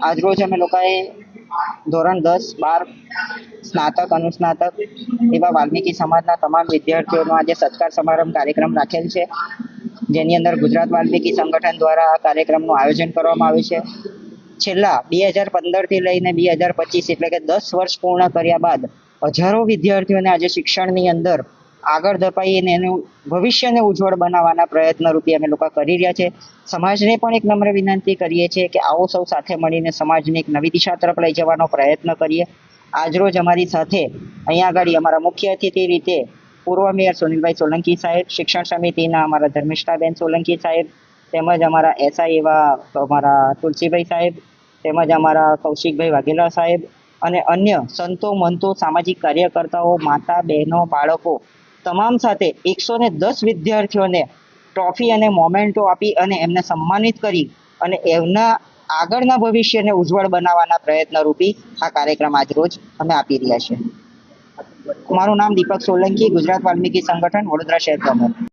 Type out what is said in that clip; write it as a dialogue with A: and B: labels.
A: આજરોજ અમે લોકોએ ધોરણ 10, 12 સ્નાતક અનુસ્નાતક એવા વાલ્મીકી સમાજના તમામ વિદ્યાર્થીઓનો આજે સત્કાર સમારંભ કાર્યક્રમ રાખેલ છે, જેની અંદર ગુજરાત વાલ્મીકી સંગઠન દ્વારા આ કાર્યક્રમનું આયોજન કરવામાં આવ્યું છે. છેલ્લા 2015 થી લઈને 2025 એટલે કે 10 વર્ષ પૂર્ણ કર્યા બાદ હજારો વિદ્યાર્થીઓને આજે શિક્ષણની અંદર આગળ ધપાઈને એનું ભવિષ્યને ઉજ્જવળ બનાવવાના પ્રયત્ન રૂપે અમે લોકો કરી રહ્યા છે. સમાજને પણ એક નમ્ર વિનંતી કરીએ છીએ કે આવો સૌ સાથે મળીને સમાજને એક નવી દિશા તરફ લઈ જવાનો પ્રયત્ન કરીએ. આજરોજ અમારી સાથે અહીંયા આગળ અમારા મુખ્ય અતિથિ રીતે પૂર્વ મેયર સુનિલભાઈ સોલંકી સાહેબ, શિક્ષણ સમિતિના અમારા ધર્મિષ્ઠાબેન સોલંકી સાહેબ, તેમજ અમારા એસઆઈ એવા અમારા તુલસીભાઈ સાહેબ, તેમજ અમારા કૌશિકભાઈ વાઘેલા સાહેબ અને અન્ય સંતો, મંતો, સામાજિક કાર્યકર્તાઓ, માતા, બહેનો, બાળકો તમામ સાથે 110 વિદ્યાર્થીઓને ટ્રોફી અને મોમેન્ટો આપી અને એમને સન્માનિત કરી અને એમના આગળના ભવિષ્યને ઉજ્જવળ બનાવવાના પ્રયત્ન રૂપી આ કાર્યક્રમ આજરોજ અમે આપી રહ્યા છીએ. મારું નામ દીપક સોલંકી, ગુજરાત વાલ્મીકી સંગઠન, વડોદરા શહેર પ્રમુખ.